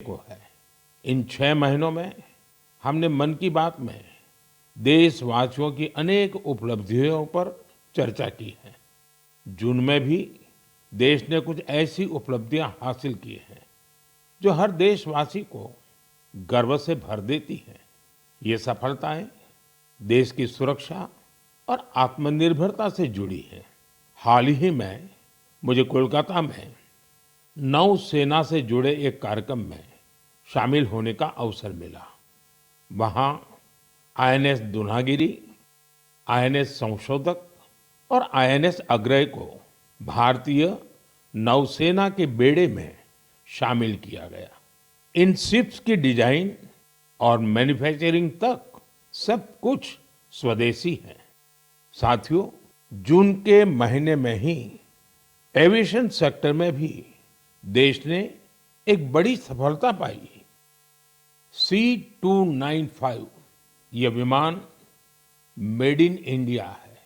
को है। इन 6 महीनों में हमने मन की बात में देशवासियों की अनेक उपलब्धियों पर चर्चा की है। जून में भी देश ने कुछ ऐसी उपलब्धियां हासिल की हैं जो हर देशवासी को गर्व से भर देती हैं। ये सफलताएं देश की सुरक्षा और आत्मनिर्भरता से जुड़ी हैं। हाल ही में मुझे कोलकाता में नौसेना से जुड़े एक कार्यक्रम में शामिल होने का अवसर मिला। वहाँ आईएनएस दुनागिरी, आईएनएस संशोधक और आईएनएस अग्रय को भारतीय नौसेना के बेड़े में शामिल किया गया। इन शिप्स की डिजाइन और मैन्युफैक्चरिंग तक सब कुछ स्वदेशी है। साथियों, जून के महीने में ही एविएशन सेक्टर में भी देश ने एक बड़ी सफलता पाई। C295 ये विमान मेड इन इंडिया है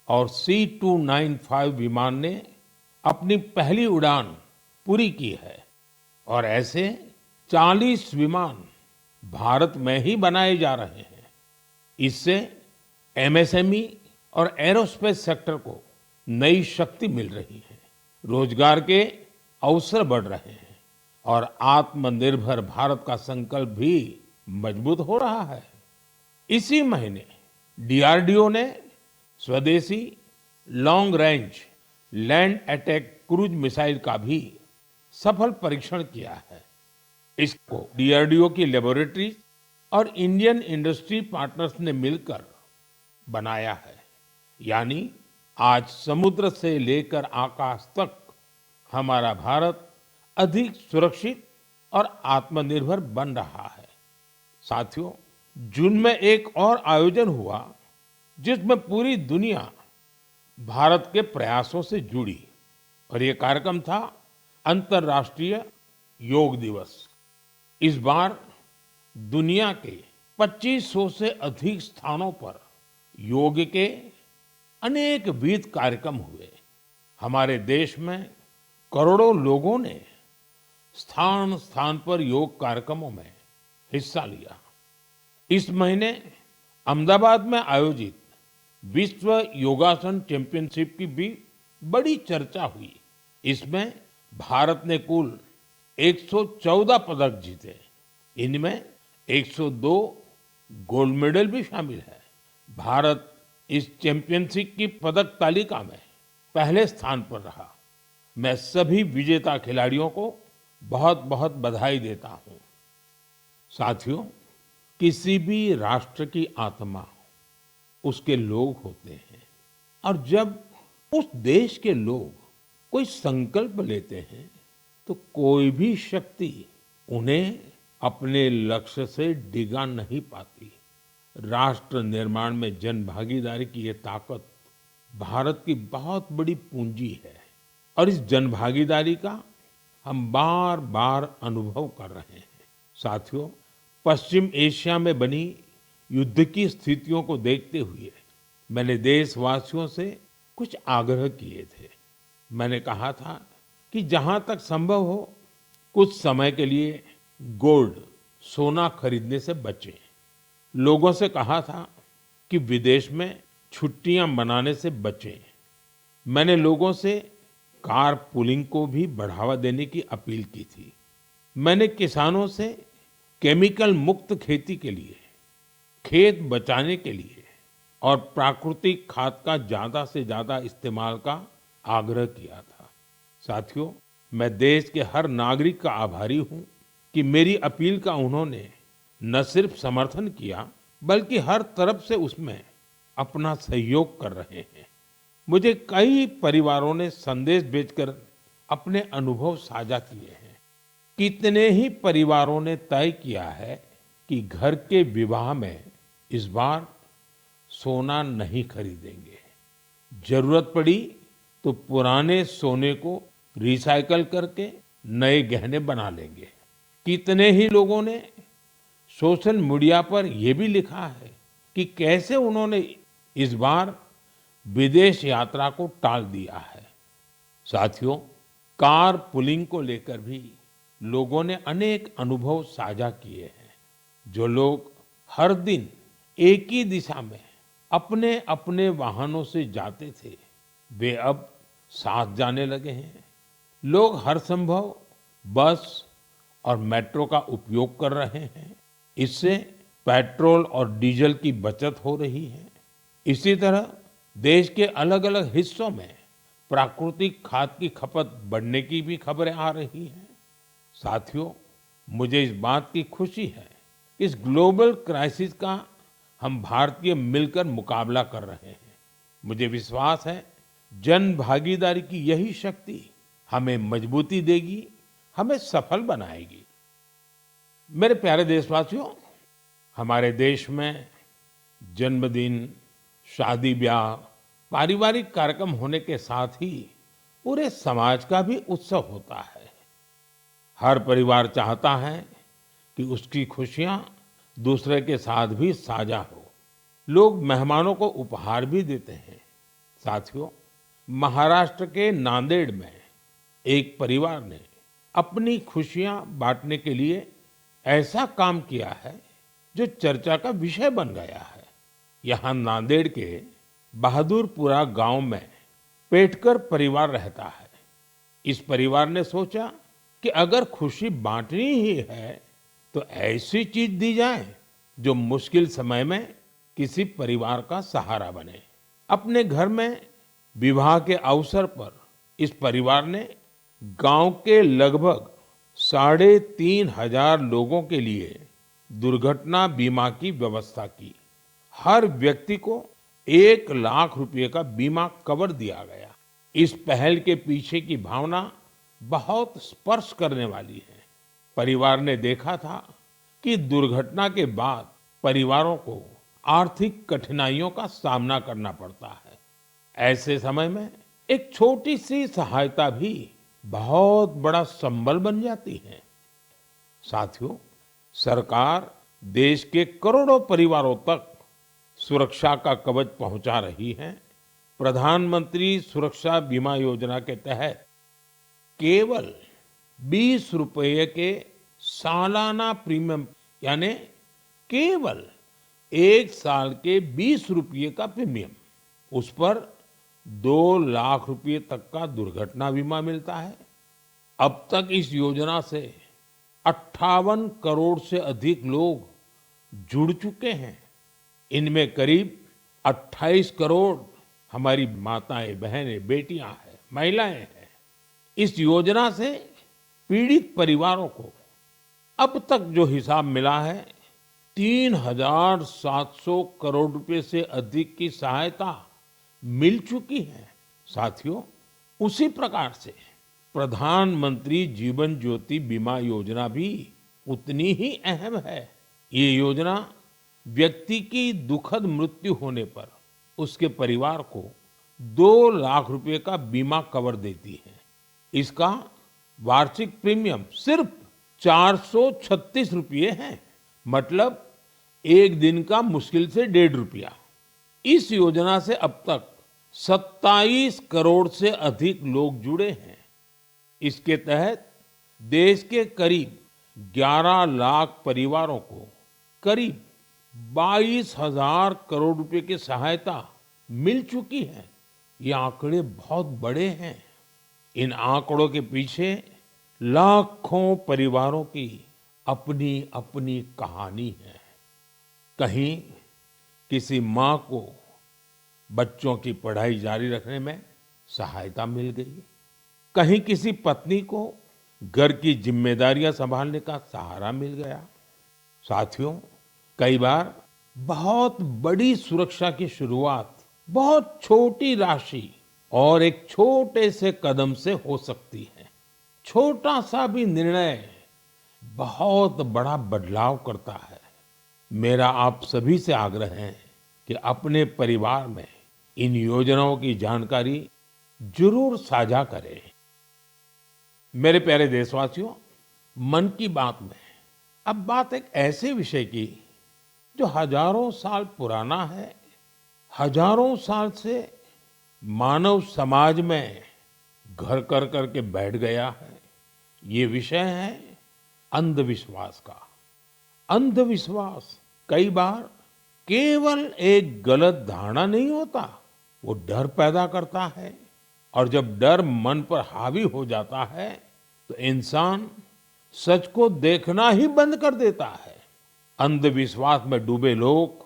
और C295 विमान ने अपनी पहली उड़ान पूरी की है और ऐसे 40 विमान भारत में ही बनाए जा रहे हैं। इससे एमएसएमई और एरोस्पेस सेक्टर को नई शक्ति मिल रही है, रोजगार के अवसर बढ़ रहे हैं और आत्मनिर्भर भारत का संकल्प भी मजबूत हो रहा है। इसी महीने डीआरडीओ ने स्वदेशी long range land attack cruise missile का भी सफल परीक्षण किया है। इसको डीआरडीओ की लेबोरेटरी और इंडियन इंडस्ट्री पार्टनर्स ने मिलकर बनाया है। यानी आज समुद्र से लेकर आकाश तक हमारा भारत अधिक सुरक्षित और आत्मनिर्भर बन रहा है। साथियों, जून में एक और आयोजन हुआ जिसमें पूरी दुनिया भारत के प्रयासों से जुड़ी और ये कार्यक्रम था अंतर्राष्ट्रीय योग दिवस। इस बार दुनिया के 2500 से अधिक स्थानों पर योग के अनेक विविध कार्यक्रम हुए। हमारे देश में करोड़ों लोगों ने स्थान स्थान पर योग कार्यक्रमों में हिस्सा लिया। इस महीने अहमदाबाद में आयोजित विश्व योगासन चैंपियनशिप की भी बड़ी चर्चा हुई। इसमें भारत ने कुल 114 पदक जीते। इनमें 102 गोल्ड मेडल भी शामिल है। भारत इस चैंपियनशिप की पदक तालिका में पहले स्थान पर रहा। मैं सभी विजेता खिलाड़ियों को बहुत बहुत बधाई देता हूं। साथियों, किसी भी राष्ट्र की आत्मा उसके लोग होते हैं और जब उस देश के लोग कोई संकल्प लेते हैं तो कोई भी शक्ति उन्हें अपने लक्ष्य से डिगा नहीं पाती। राष्ट्र निर्माण में जन भागीदारी की ये ताकत भारत की बहुत बड़ी पूंजी है और इस जन भागीदारी का हम बार बार अनुभव कर रहे हैं। साथियों, पश्चिम एशिया में बनी युद्ध की स्थितियों को देखते हुए मैंने देशवासियों से कुछ आग्रह किए थे। मैंने कहा था कि जहां तक संभव हो कुछ समय के लिए गोल्ड सोना खरीदने से बचें। लोगों से कहा था कि विदेश में छुट्टियां मनाने से बचें। मैंने लोगों से कार पुलिंग को भी बढ़ावा देने की अपील की थी। मैंने किसानों से केमिकल मुक्त खेती के लिए, खेत बचाने के लिए और प्राकृतिक खाद का ज्यादा से ज्यादा इस्तेमाल का आग्रह किया था। साथियों, मैं देश के हर नागरिक का आभारी हूं कि मेरी अपील का उन्होंने न सिर्फ समर्थन किया बल्कि हर तरफ से उसमें अपना सहयोग कर रहे हैं। मुझे कई परिवारों ने संदेश भेजकर अपने अनुभव साझा किए हैं। कितने ही परिवारों ने तय किया है कि घर के विवाह में इस बार सोना नहीं खरीदेंगे। जरूरत पड़ी तो पुराने सोने को रिसाइकल करके नए गहने बना लेंगे। कितने ही लोगों ने सोशल मीडिया पर यह भी लिखा है कि कैसे उन्होंने इस बार विदेश यात्रा को टाल दिया है। साथियों, कार पुलिंग को लेकर भी लोगों ने अनेक अनुभव साझा किए हैं। जो लोग हर दिन एक ही दिशा में अपने अपने वाहनों से जाते थे, वे अब साथ जाने लगे हैं। लोग हर संभव बस और मेट्रो का उपयोग कर रहे हैं। इससे पेट्रोल और डीजल की बचत हो रही है। इसी तरह देश के अलग-अलग हिस्सों में प्राकृतिक खाद की खपत बढ़ने की भी खबरें आ रही हैं। साथियों, मुझे इस बात की खुशी है कि इस ग्लोबल क्राइसिस का हम भारतीय मिलकर मुकाबला कर रहे हैं। मुझे विश्वास है जन भागीदारी की यही शक्ति हमें मजबूती देगी, हमें सफल बनाएगी। मेरे प्यारे देशवासियों, हमारे देश में जन्मदिन, शादी ब्याह, पारिवारिक कार्यक्रम होने के साथ ही पूरे समाज का भी उत्सव होता है। हर परिवार चाहता है कि उसकी खुशियां दूसरे के साथ भी साझा हो। लोग मेहमानों को उपहार भी देते हैं। साथियों, महाराष्ट्र के नांदेड़ में एक परिवार ने अपनी खुशियां बांटने के लिए ऐसा काम किया है जो चर्चा का विषय बन गया है। यहाँ नांदेड़ के बहादुरपुरा गांव में पेटकर परिवार रहता है। इस परिवार ने सोचा कि अगर खुशी बांटनी ही है तो ऐसी चीज दी जाए जो मुश्किल समय में किसी परिवार का सहारा बने। अपने घर में विवाह के अवसर पर इस परिवार ने गांव के लगभग 3,500 लोगों के लिए दुर्घटना बीमा की व्यवस्था की। हर व्यक्ति को 1 लाख रुपए का बीमा कवर दिया गया। इस पहल के पीछे की भावना बहुत स्पर्श करने वाली है। परिवार ने देखा था कि दुर्घटना के बाद परिवारों को आर्थिक कठिनाइयों का सामना करना पड़ता है। ऐसे समय में एक छोटी सी सहायता भी बहुत बड़ा संबल बन जाती है। साथियों, सरकार देश के करोड़ों परिवारों तक सुरक्षा का कवच पहुंचा रही है। प्रधानमंत्री सुरक्षा बीमा योजना के तहत केवल 20 रुपये के सालाना प्रीमियम, यानी केवल 1 साल के 20 रुपये का प्रीमियम, उस पर 2 लाख रुपए तक का दुर्घटना बीमा मिलता है। अब तक इस योजना से 58 करोड़ से अधिक लोग जुड़ चुके हैं। इनमें करीब 28 करोड़ हमारी माताएं, बहनें, बेटियां हैं, महिलाएं हैं। इस योजना से पीड़ित परिवारों को अब तक जो हिसाब मिला है, 3,700 करोड़ रुपए से अधिक की सहायता मिल चुकी है। साथियों, उसी प्रकार से प्रधानमंत्री जीवन ज्योति बीमा योजना भी उतनी ही अहम है। ये योजना व्यक्ति की दुखद मृत्यु होने पर उसके परिवार को 2 लाख रुपए का बीमा कवर देती है। इसका वार्षिक प्रीमियम सिर्फ 436 रुपये है, मतलब एक दिन का मुश्किल से 1.5 रुपया। इस योजना से अब तक 27 करोड़ से अधिक लोग जुड़े हैं। इसके तहत देश के करीब 11 लाख परिवारों को करीब 22,000 करोड़ रुपए की सहायता मिल चुकी है। ये आंकड़े बहुत बड़े हैं। इन आंकड़ों के पीछे लाखों परिवारों की अपनी अपनी कहानी है। कहीं किसी माँ को बच्चों की पढ़ाई जारी रखने में सहायता मिल गई, कहीं किसी पत्नी को घर की जिम्मेदारियां संभालने का सहारा मिल गया। साथियों, कई बार बहुत बड़ी सुरक्षा की शुरुआत बहुत छोटी राशि और एक छोटे से कदम से हो सकती है। छोटा सा भी निर्णय बहुत बड़ा बदलाव करता है। मेरा आप सभी से आग्रह है कि अपने परिवार में इन योजनाओं की जानकारी जरूर साझा करें। मेरे प्यारे देशवासियों, मन की बात में अब बात एक ऐसे विषय की जो हजारों साल पुराना है, हजारों साल से मानव समाज में घर कर करके बैठ गया है। ये विषय है अंधविश्वास का। अंधविश्वास कई बार केवल एक गलत धारणा नहीं होता, वो डर पैदा करता है। और जब डर मन पर हावी हो जाता है तो इंसान सच को देखना ही बंद कर देता है। अंधविश्वास में डूबे लोग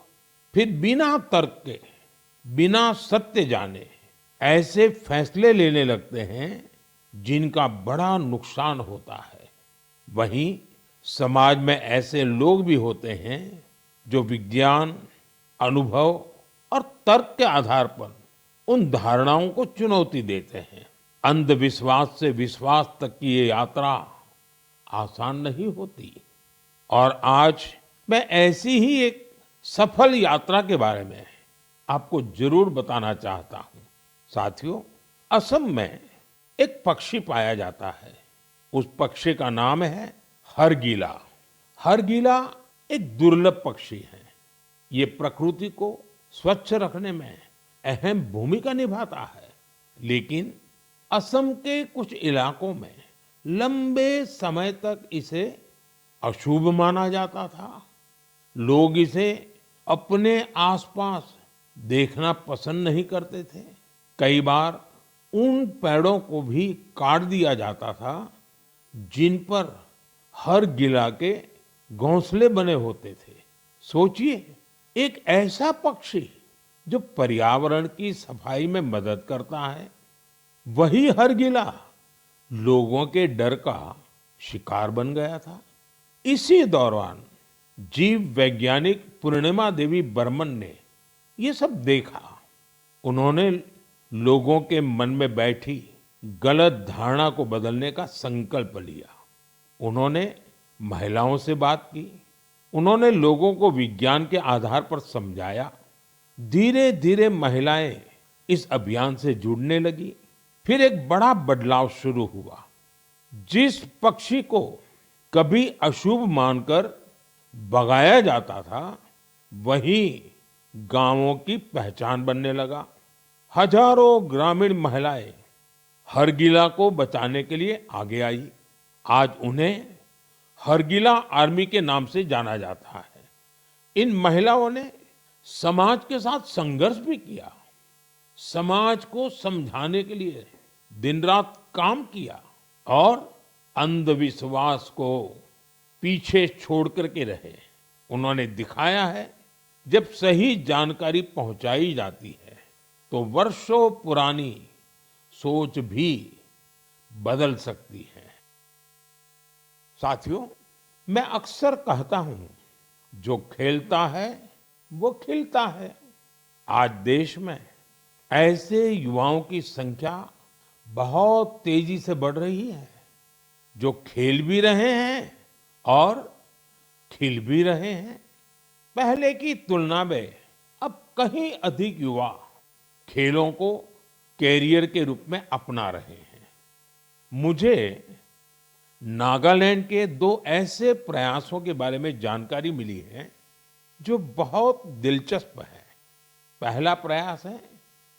फिर बिना तर्क के, बिना सत्य जाने ऐसे फैसले लेने लगते हैं जिनका बड़ा नुकसान होता है। वहीं समाज में ऐसे लोग भी होते हैं जो विज्ञान, अनुभव और तर्क के आधार पर उन धारणाओं को चुनौती देते हैं। अंधविश्वास से विश्वास तक की ये यात्रा आसान नहीं होती। और आज मैं ऐसी ही एक सफल यात्रा के बारे में आपको जरूर बताना चाहता हूँ। साथियों, असम में एक पक्षी पाया जाता है। उस पक्षी का नाम है हरगिला। हरगिला एक दुर्लभ पक्षी है। ये प्रकृति को स्वच्छ रखने में अहम भूमिका निभाता है। लेकिन असम के कुछ इलाकों में लंबे समय तक इसे अशुभ माना जाता था। लोग इसे अपने आसपास देखना पसंद नहीं करते थे। कई बार उन पेड़ों को भी काट दिया जाता था जिन पर हर गिला के घोंसले बने होते थे। सोचिए, एक ऐसा पक्षी जो पर्यावरण की सफाई में मदद करता है, वही हर गिला लोगों के डर का शिकार बन गया था। इसी दौरान जीव वैज्ञानिक पूर्णिमा देवी बर्मन ने ये सब देखा। उन्होंने लोगों के मन में बैठी गलत धारणा को बदलने का संकल्प लिया। उन्होंने महिलाओं से बात की। उन्होंने लोगों को विज्ञान के आधार पर समझाया। धीरे धीरे महिलाएं इस अभियान से जुड़ने लगी। फिर एक बड़ा बदलाव शुरू हुआ। जिस पक्षी को कभी अशुभ मानकर भगाया जाता था, वही गांवों की पहचान बनने लगा। हजारों ग्रामीण महिलाएं हरगिला को बचाने के लिए आगे आई। आज उन्हें हरगिला आर्मी के नाम से जाना जाता है। इन महिलाओं ने समाज के साथ संघर्ष भी किया। समाज को समझाने के लिए दिन रात काम किया और अंधविश्वास को पीछे छोड़ करके रहे। उन्होंने दिखाया है, जब सही जानकारी पहुंचाई जाती है तो वर्षों पुरानी सोच भी बदल सकती है। साथियों, मैं अक्सर कहता हूं, जो खेलता है वो खिलता है। आज देश में ऐसे युवाओं की संख्या बहुत तेजी से बढ़ रही है, जो खेल भी रहे हैं और खिल भी रहे हैं। पहले की तुलना में अब कहीं अधिक युवा खेलों को कैरियर के रूप में अपना रहे हैं। मुझे नागालैंड के दो ऐसे प्रयासों के बारे में जानकारी मिली है जो बहुत दिलचस्प है। पहला प्रयास है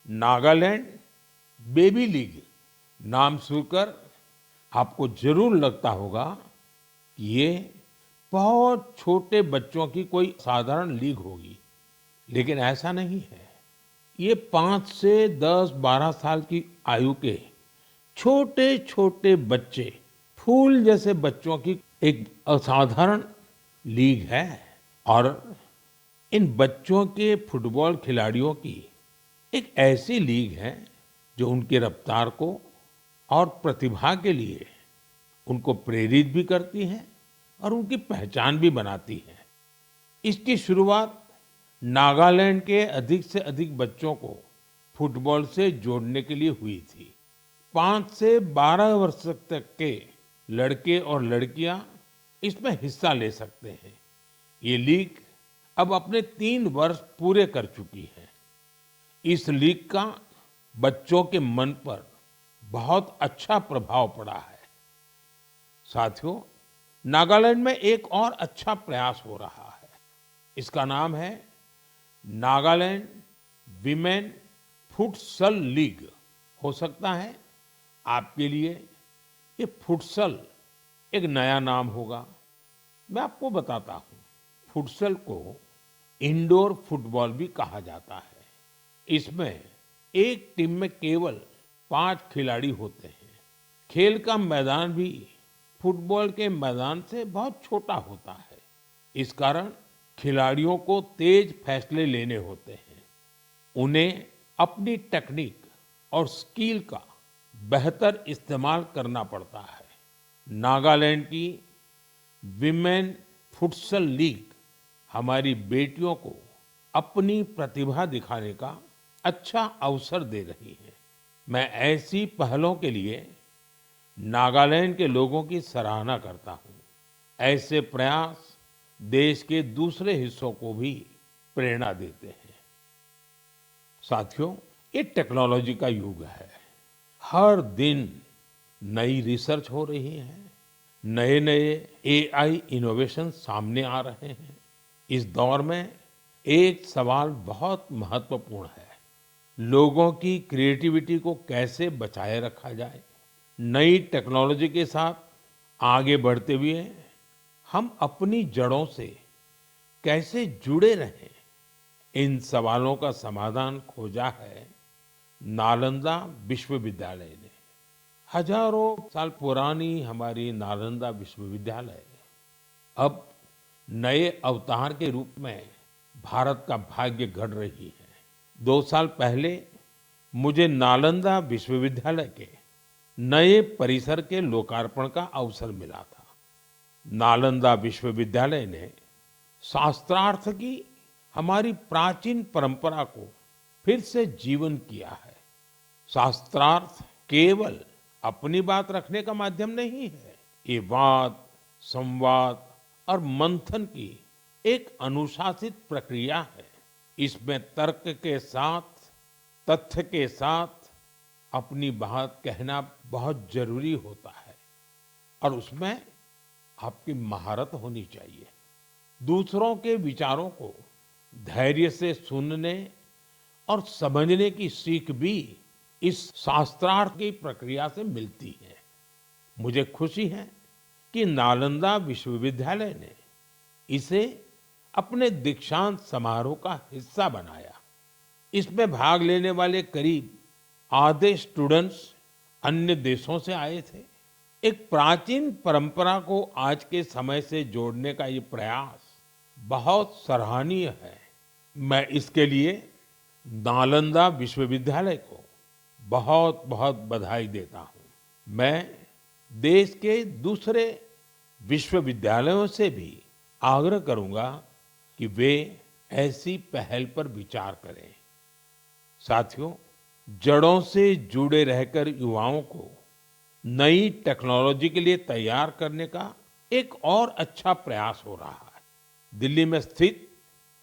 नागालैंड बेबी लीग। नाम सुनकर आपको जरूर लगता होगा कि ये बहुत छोटे बच्चों की कोई साधारण लीग होगी, लेकिन ऐसा नहीं है। ये 5 से 10-12 साल की आयु के छोटे छोटे बच्चे, फूल जैसे बच्चों की एक असाधारण लीग है। और इन बच्चों के फुटबॉल खिलाड़ियों की एक ऐसी लीग है जो उनकी रफ्तार को और प्रतिभा के लिए उनको प्रेरित भी करती है और उनकी पहचान भी बनाती है। इसकी शुरुआत नागालैंड के अधिक से अधिक बच्चों को फुटबॉल से जोड़ने के लिए हुई थी। 5 से 12 वर्ष तक के लड़के और लड़कियां इसमें हिस्सा ले सकते हैं। ये लीग अब अपने 3 वर्ष पूरे कर चुकी है। इस लीग का बच्चों के मन पर बहुत अच्छा प्रभाव पड़ा है। साथियों, नागालैंड में एक और अच्छा प्रयास हो रहा है। इसका नाम है नागालैंड विमेन फुटसल लीग। हो सकता है आपके लिए ये फुटसल एक नया नाम होगा, मैं आपको बताता हूँ, फुटसल को इंडोर फुटबॉल भी कहा जाता है। इसमें एक टीम में केवल 5 खिलाड़ी होते हैं। खेल का मैदान भी फुटबॉल के मैदान से बहुत छोटा होता है। इस कारण खिलाड़ियों को तेज फैसले लेने होते हैं। उन्हें अपनी टेक्निक और स्किल का बेहतर इस्तेमाल करना पड़ता है। नागालैंड की विमेन फुटसल लीग हमारी बेटियों को अपनी प्रतिभा दिखाने का अच्छा अवसर दे रही है। मैं ऐसी पहलों के लिए नागालैंड के लोगों की सराहना करता हूँ। ऐसे प्रयास देश के दूसरे हिस्सों को भी प्रेरणा देते हैं। साथियों, ये टेक्नोलॉजी का युग है। हर दिन नई रिसर्च हो रही है, नए नए एआई इनोवेशन सामने आ रहे हैं। इस दौर में एक सवाल बहुत महत्वपूर्ण है, लोगों की क्रिएटिविटी को कैसे बचाए रखा जाए। नई टेक्नोलॉजी के साथ आगे बढ़ते हुए हम अपनी जड़ों से कैसे जुड़े रहें, इन सवालों का समाधान खोजा है नालंदा विश्वविद्यालय ने। हजारों साल पुरानी हमारी नालंदा विश्वविद्यालय अब नए अवतार के रूप में भारत का भाग्य गढ़ रही है। 2 साल पहले मुझे नालंदा विश्वविद्यालय के नए परिसर के लोकार्पण का अवसर मिला था। नालंदा विश्वविद्यालय ने शास्त्रार्थ की हमारी प्राचीन परंपरा को फिर से जीवन किया है। शास्त्रार्थ केवल अपनी बात रखने का माध्यम नहीं है, ये वाद, संवाद और मंथन की एक अनुशासित प्रक्रिया है। इसमें तर्क के साथ, तथ्य के साथ अपनी बात कहना बहुत जरूरी होता है और उसमें आपकी महारत होनी चाहिए। दूसरों के विचारों को धैर्य से सुनने और समझने की सीख भी इस शास्त्रार्थ की प्रक्रिया से मिलती है। मुझे खुशी है कि नालंदा विश्वविद्यालय ने इसे अपने दीक्षांत समारोह का हिस्सा बनाया। इसमें भाग लेने वाले करीब आधे स्टूडेंट्स अन्य देशों से आए थे। एक प्राचीन परंपरा को आज के समय से जोड़ने का ये प्रयास बहुत सराहनीय है। मैं इसके लिए नालंदा विश्वविद्यालय को बहुत बहुत बधाई देता हूँ। मैं देश के दूसरे विश्वविद्यालयों से भी आग्रह करूंगा कि वे ऐसी पहल पर विचार करें। साथियों, जड़ों से जुड़े रहकर युवाओं को नई टेक्नोलॉजी के लिए तैयार करने का एक और अच्छा प्रयास हो रहा है। दिल्ली में स्थित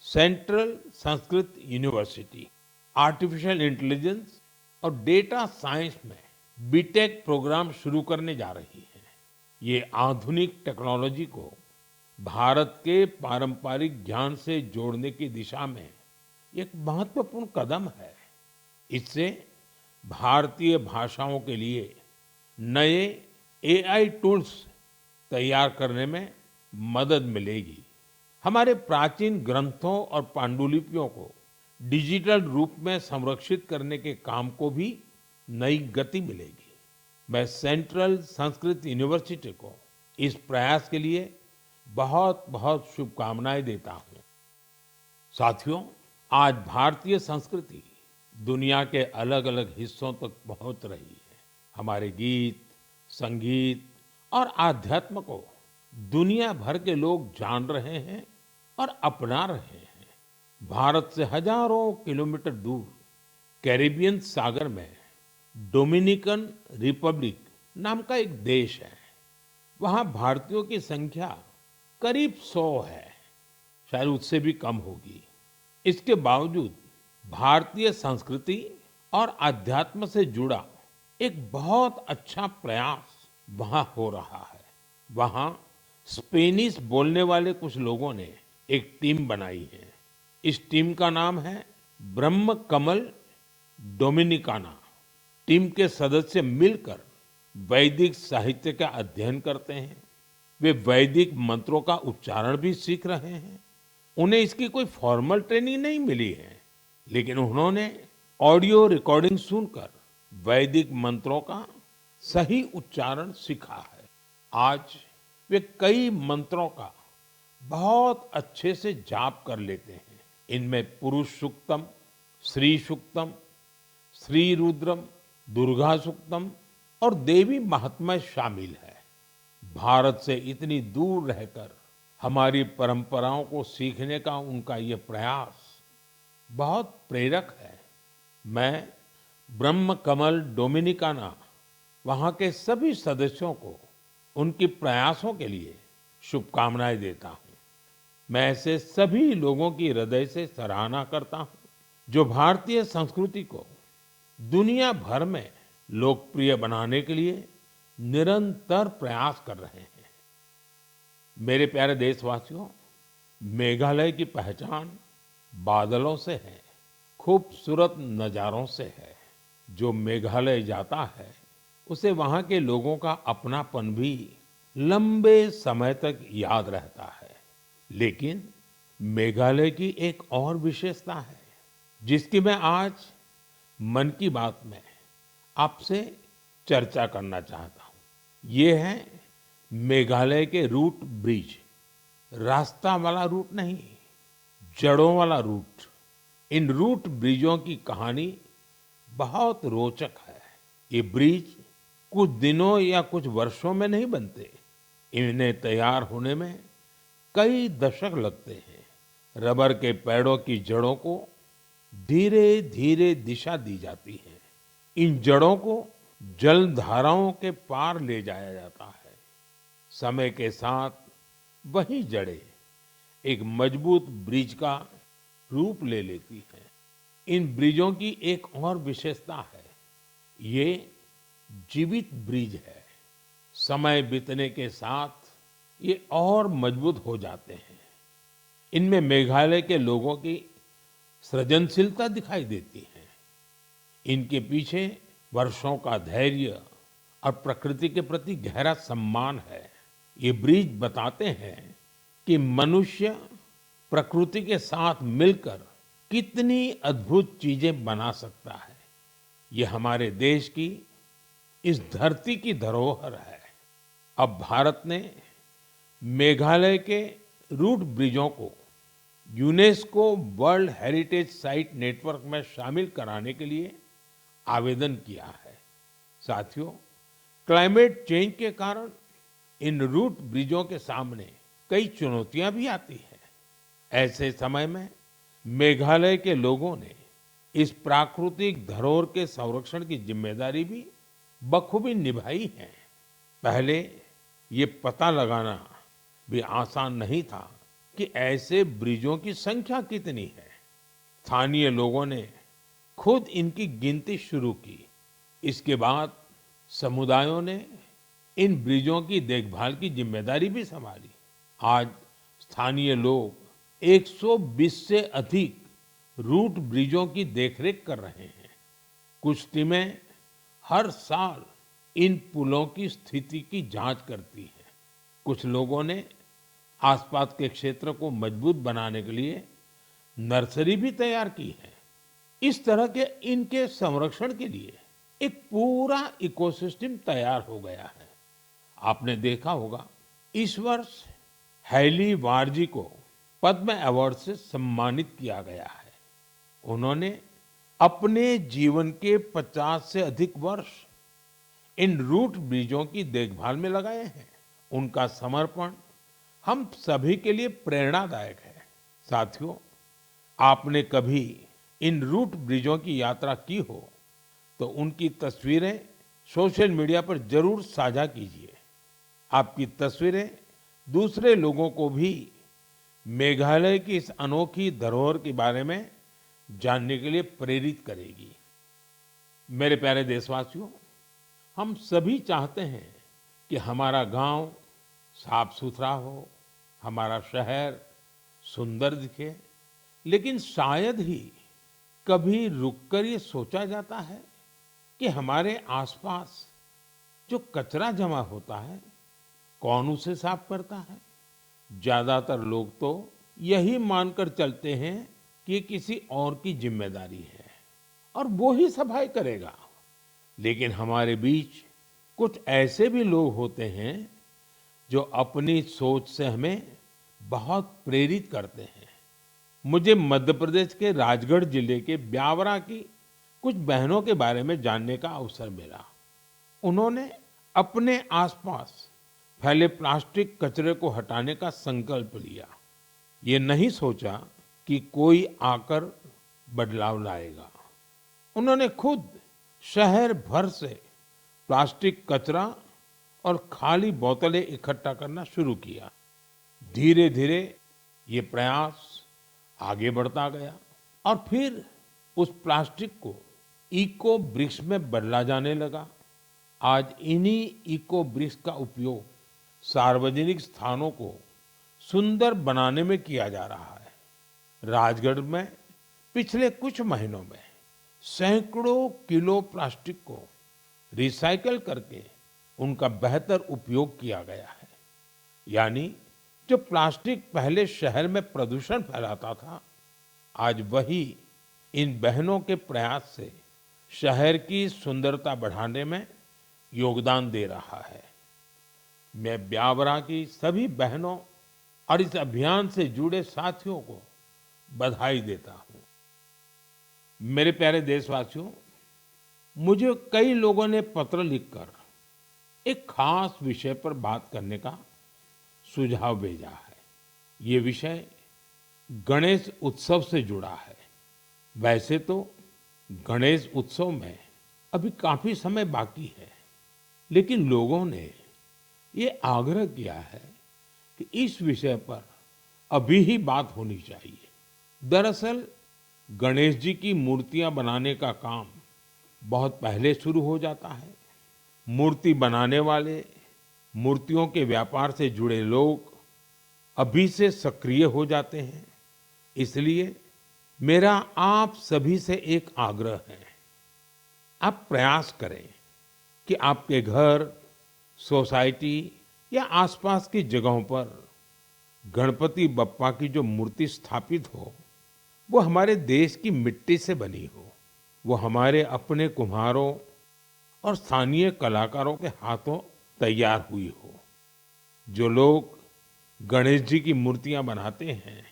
central Sanskrit university artificial intelligence और डेटा साइंस में बीटेक प्रोग्राम शुरू करने जा रही है। ये आधुनिक टेक्नोलॉजी को भारत के पारंपरिक ज्ञान से जोड़ने की दिशा में एक महत्वपूर्ण कदम है। इससे भारतीय भाषाओं के लिए नए एआई टूल्स तैयार करने में मदद मिलेगी। हमारे प्राचीन ग्रंथों और पांडुलिपियों को डिजिटल रूप में संरक्षित करने के काम को भी नई गति मिलेगी। मैं सेंट्रल संस्कृत यूनिवर्सिटी को इस प्रयास के लिए बहुत बहुत शुभकामनाएं देता हूं। साथियों, आज भारतीय संस्कृति दुनिया के अलग अलग हिस्सों तक पहुंच रही है। हमारे गीत, संगीत और आध्यात्म को दुनिया भर के लोग जान रहे हैं और अपना रहे हैं। भारत से हजारों किलोमीटर दूर कैरिबियन सागर में डोमिनिकन रिपब्लिक नाम का एक देश है। वहाँ भारतीयों की संख्या करीब 100 है, शायद उससे भी कम होगी। इसके बावजूद भारतीय संस्कृति और आध्यात्म से जुड़ा एक बहुत अच्छा प्रयास वहाँ हो रहा है। वहाँ स्पेनिश बोलने वाले कुछ लोगों ने एक टीम बनाई है। इस टीम का नाम है ब्रह्म कमल डोमिनिकाना। टीम के सदस्य मिलकर वैदिक साहित्य का अध्ययन करते हैं, वे वैदिक मंत्रों का उच्चारण भी सीख रहे हैं। उन्हें इसकी कोई फॉर्मल ट्रेनिंग नहीं मिली है, लेकिन उन्होंने ऑडियो रिकॉर्डिंग सुनकर वैदिक मंत्रों का सही उच्चारण सीखा है। आज वे कई मंत्रों का बहुत अच्छे से जाप कर लेते हैं। इनमें पुरुष सूक्तम, श्री सूक्तम, श्री रुद्रम, दुर्गा सूक्तम और देवी महात्म्य शामिल है। भारत से इतनी दूर रहकर हमारी परंपराओं को सीखने का उनका ये प्रयास बहुत प्रेरक है। मैं ब्रह्म कमल डोमिनिकाना वहाँ के सभी सदस्यों को उनके प्रयासों के लिए शुभकामनाएं देता हूँ। मैं ऐसे सभी लोगों की हृदय से सराहना करता हूँ जो भारतीय संस्कृति को दुनिया भर में लोकप्रिय बनाने के लिए निरंतर प्रयास कर रहे हैं। मेरे प्यारे देशवासियों, मेघालय की पहचान बादलों से है, खूबसूरत नज़ारों से है। जो मेघालय जाता है उसे वहाँ के लोगों का अपनापन भी लंबे समय तक याद रहता है। लेकिन मेघालय की एक और विशेषता है जिसकी मैं आज मन की बात में आपसे चर्चा करना चाहता हूँ। ये है मेघालय के रूट ब्रिज। रास्ता वाला रूट नहीं, जड़ों वाला रूट। इन रूट ब्रिजों की कहानी बहुत रोचक है। ये ब्रिज कुछ दिनों या कुछ वर्षों में नहीं बनते। इन्हें तैयार होने में कई दशक लगते हैं। रबर के पेड़ों की जड़ों को धीरे धीरे दिशा दी जाती है। इन जड़ों को जलधाराओं के पार ले जाया जाता है। समय के साथ वही जड़ें एक मजबूत ब्रिज का रूप ले लेती हैं। इन ब्रिजों की एक और विशेषता है, ये जीवित ब्रिज है। समय बीतने के साथ ये और मजबूत हो जाते हैं। इनमें मेघालय के लोगों की सृजनशीलता दिखाई देती है। इनके पीछे वर्षों का धैर्य और प्रकृति के प्रति गहरा सम्मान है। ये ब्रिज बताते हैं कि मनुष्य प्रकृति के साथ मिलकर कितनी अद्भुत चीजें बना सकता है। ये हमारे देश की इस धरती की धरोहर है। अब भारत ने मेघालय के रूट ब्रिजों को UNESCO world heritage site network में शामिल कराने के लिए आवेदन किया है। साथियों, क्लाइमेट चेंज के कारण इन रूट ब्रिजों के सामने कई चुनौतियां भी आती हैं। ऐसे समय में मेघालय के लोगों ने इस प्राकृतिक धरोहर के संरक्षण की जिम्मेदारी भी बखूबी निभाई है। पहले ये पता लगाना भी आसान नहीं था कि ऐसे ब्रिजों की संख्या कितनी है। स्थानीय लोगों ने खुद इनकी गिनती शुरू की। इसके बाद समुदायों ने इन ब्रिजों की देखभाल की जिम्मेदारी भी संभाली। आज स्थानीय लोग 120 से अधिक रूट ब्रिजों की देखरेख कर रहे हैं। कुछ टीमें हर साल इन पुलों की स्थिति की जांच करती हैं। कुछ लोगों ने आसपास के क्षेत्र को मजबूत बनाने के लिए नर्सरी भी तैयार की है। इस तरह के इनके संरक्षण के लिए एक पूरा इकोसिस्टम तैयार हो गया है। आपने देखा होगा, इस वर्ष हैली वारजी को पद्म अवार्ड से सम्मानित किया गया है। उन्होंने अपने जीवन के 50 से अधिक वर्ष इन रूट ब्रिजों की देखभाल में लगाए हैं। उनका समर्पण हम सभी के लिए प्रेरणादायक है। साथियों, आपने कभी इन रूट ब्रिजों की यात्रा की हो तो उनकी तस्वीरें सोशल मीडिया पर जरूर साझा कीजिए। आपकी तस्वीरें दूसरे लोगों को भी मेघालय की इस अनोखी धरोहर के बारे में जानने के लिए प्रेरित करेगी। मेरे प्यारे देशवासियों, हम सभी चाहते हैं कि हमारा गांव साफ सुथरा हो, हमारा शहर सुंदर दिखे। लेकिन शायद ही कभी रुककर ये सोचा जाता है कि हमारे आसपास जो कचरा जमा होता है, कौन उसे साफ करता है? ज्यादातर लोग तो यही मानकर चलते हैं कि ये किसी और की जिम्मेदारी है और वो ही सफाई करेगा। लेकिन हमारे बीच कुछ ऐसे भी लोग होते हैं जो अपनी सोच से हमें बहुत प्रेरित करते हैं। मुझे मध्य प्रदेश के राजगढ़ जिले के ब्यावरा की कुछ बहनों के बारे में जानने का अवसर मिला। उन्होंने अपने आसपास फैले प्लास्टिक कचरे को हटाने का संकल्प लिया। ये नहीं सोचा कि कोई आकर बदलाव लाएगा। उन्होंने खुद शहर भर से प्लास्टिक कचरा और खाली बोतलें इकट्ठा करना शुरू किया। धीरे धीरे ये प्रयास आगे बढ़ता गया और फिर उस प्लास्टिक को इको ब्रिक्स में बदला जाने लगा। आज इन्हीं इको ब्रिक्स का उपयोग सार्वजनिक स्थानों को सुंदर बनाने में किया जा रहा है। राजगढ़ में पिछले कुछ महीनों में सैकड़ों किलो प्लास्टिक को रिसाइकल करके उनका बेहतर उपयोग किया गया है। यानी जो प्लास्टिक पहले शहर में प्रदूषण फैलाता था, आज वही इन बहनों के प्रयास से शहर की सुंदरता बढ़ाने में योगदान दे रहा है। मैं ब्यावरा की सभी बहनों और इस अभियान से जुड़े साथियों को बधाई देता हूं। मेरे प्यारे देशवासियों, मुझे कई लोगों ने पत्र लिखकर एक खास विषय पर बात करने का सुझाव भेजा है। ये विषय गणेश उत्सव से जुड़ा है। वैसे तो गणेश उत्सव में अभी काफी समय बाकी है, लेकिन लोगों ने ये आग्रह किया है कि इस विषय पर अभी ही बात होनी चाहिए। दरअसल गणेश जी की मूर्तियां बनाने का काम बहुत पहले शुरू हो जाता है। मूर्ति बनाने वाले, मूर्तियों के व्यापार से जुड़े लोग अभी से सक्रिय हो जाते हैं। इसलिए मेरा आप सभी से एक आग्रह है, आप प्रयास करें कि आपके घर, सोसाइटी या आसपास की जगहों पर गणपति बप्पा की जो मूर्ति स्थापित हो, वो हमारे देश की मिट्टी से बनी हो, वो हमारे अपने कुम्हारों और स्थानीय कलाकारों के हाथों तैयार हुई हो। जो लोग गणेश जी की मूर्तियां बनाते हैं,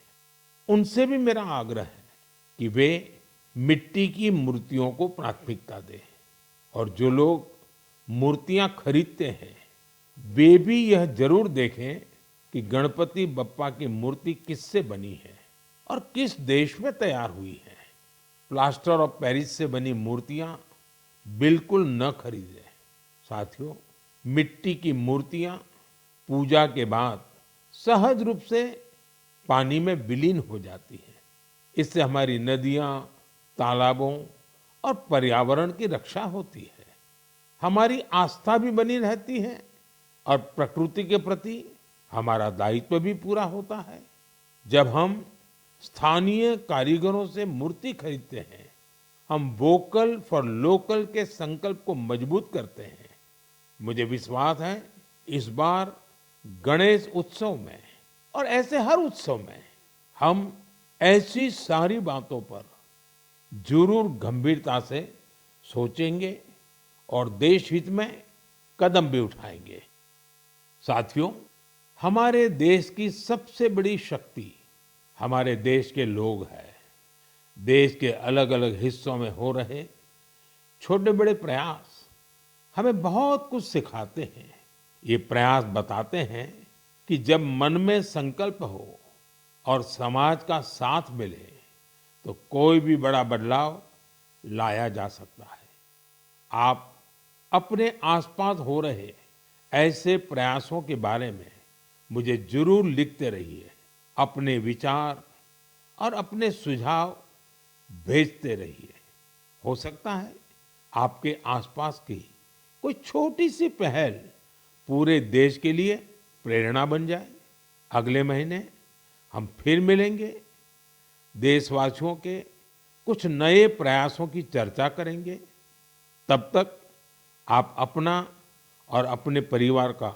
उनसे भी मेरा आग्रह है कि वे मिट्टी की मूर्तियों को प्राथमिकता दें और जो लोग मूर्तियां खरीदते हैं, वे भी यह जरूर देखें कि गणपति बप्पा की मूर्ति किससे बनी है और किस देश में तैयार हुई है। प्लास्टर ऑफ पेरिस से बनी मूर्तियां बिल्कुल न खरीदें। साथियों, मिट्टी की मूर्तियां पूजा के बाद सहज रूप से पानी में विलीन हो जाती है। इससे हमारी नदियां, तालाबों और पर्यावरण की रक्षा होती है। हमारी आस्था भी बनी रहती है और प्रकृति के प्रति हमारा दायित्व भी पूरा होता है। जब हम स्थानीय कारीगरों से मूर्ति खरीदते हैं, हम वोकल फॉर लोकल के संकल्प को मजबूत करते हैं। मुझे विश्वास है इस बार गणेश उत्सव में और ऐसे हर उत्सव में हम ऐसी सारी बातों पर जरूर गंभीरता से सोचेंगे और देश हित में कदम भी उठाएंगे। साथियों, हमारे देश की सबसे बड़ी शक्ति हमारे देश के लोग हैं। देश के अलग अलग हिस्सों में हो रहे छोटे बड़े प्रयास हमें बहुत कुछ सिखाते हैं। ये प्रयास बताते हैं कि जब मन में संकल्प हो और समाज का साथ मिले तो कोई भी बड़ा बदलाव लाया जा सकता है। आप अपने आसपास हो रहे ऐसे प्रयासों के बारे में मुझे जरूर लिखते रहिए। अपने विचार और अपने सुझाव भेजते रहिए। हो सकता है आपके आसपास की कोई छोटी सी पहल पूरे देश के लिए प्रेरणा बन जाए। अगले महीने हम फिर मिलेंगे, देशवासियों के कुछ नए प्रयासों की चर्चा करेंगे। तब तक आप अपना और अपने परिवार का